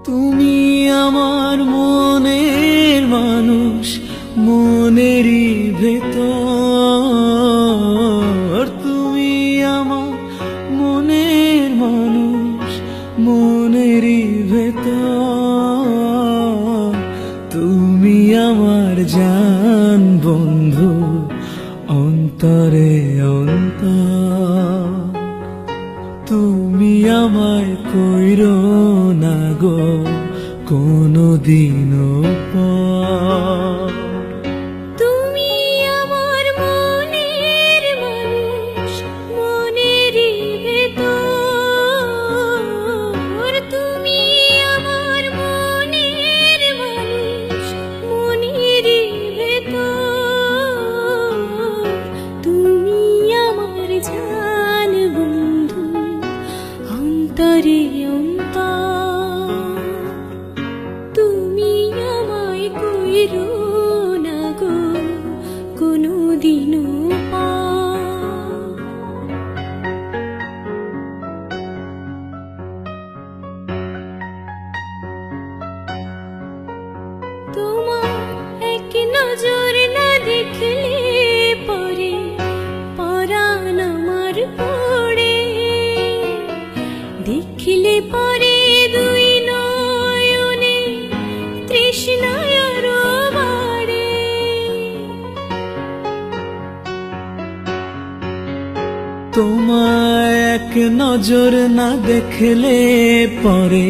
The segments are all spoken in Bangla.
তুমি আমার মনের মানুষ, মনেরই ভেতর। তুমি আমার মনের মানুষ, মনেরই ভেতর। তুমি আমার জান বন্ধু, অন্তরে অন্তর। তুমি আমায় কইরো না গো কোনদিনও পর। তুমি আমার মনের মানুষ, মনেরই ভেতর। তুমি আমার মনের মানুষ, মনেরই ভেতর। তুমি আমার জান বন্ধু, অন্তরে অন্তর। তুমি আমায় কইরো না গো কোনদিনও পর। তোমার এক নজর না দেখলে পরে পরাণ আমার পড়ে। দেখলে পরে দুই নয়নে তৃষ্ণায় আরো বাড়ে। তোমায় এক নজর না দেখলে পরে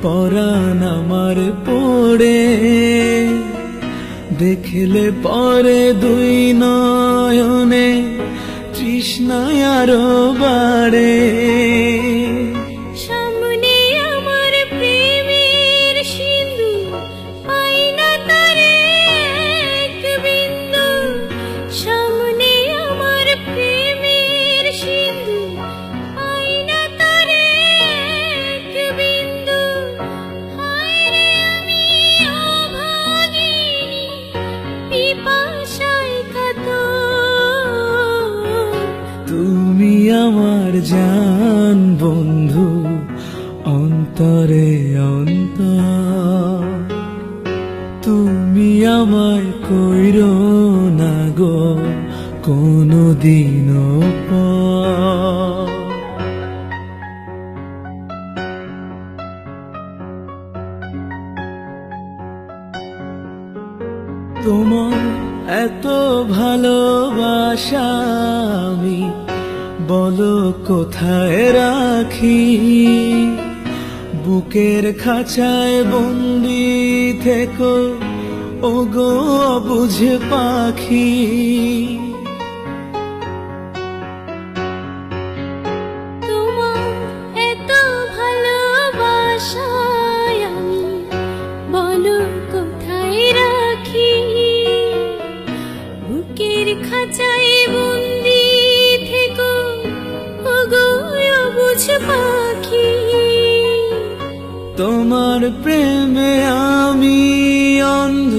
পরাণ আমার পড়ে। দেখলে পরে দুই নয়নে তৃষ্ণায় আরো বাড়ে। সামনে আমার প্রেমের সিন্ধু, পাই না তারে এক বিন্দু। সামনে আমার প্রেমের সিন্ধু, পাই না তারে এক বিন্দু। হায় রে আমি অভাগিনী, পিপাসায় কাতর। তুমি আমার জান বন্ধু, অন্তরে অন্তর। তুমি আমায় কইরো না গো কোনদিনও পর। তোমার এত ভালোবাসা আমি বলো কোথায় রাখি। বুকের খাঁচায় বন্দি থেকো ওগো অবুঝ পাখি। তোমার এত ভালোবাসায় আমি বলো কোথায় রাখি। বুকের খাঁচায় বন্দি থেকো ওগো অবুঝ পাখি। তোমার প্রেমে আমি অন্ধ,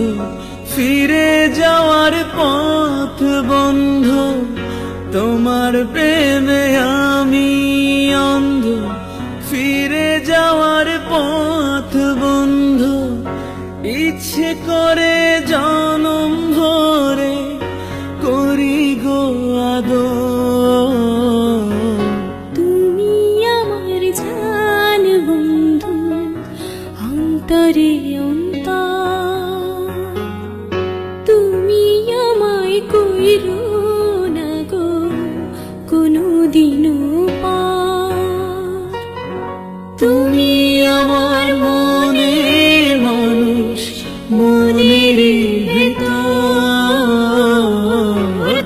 ফিরে যাওয়ার পথ বন্ধ। তোমার প্রেমে আমি অন্ধ, ফিরে যাওয়ার পথ বন্ধ। ইচ্ছে করে জনম ভরে করি গো আদর। তুমি আমার জান বন্ধু, অন্তরে অন্তর। তুমি আমায় কইরো না গো কোনদিনও পর। তুমি আমার মনের মানুষ, মনেরই ভেতর।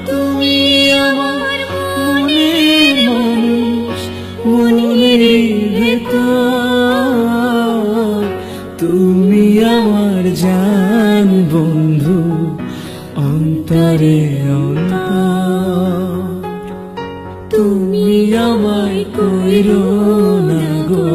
তুমি আমার মনের মানুষ, মনেরই ভেতর। তুমি আমার জান বন্ধু, অন্তরে অন্তর। তুমি আমায় কইরো না গো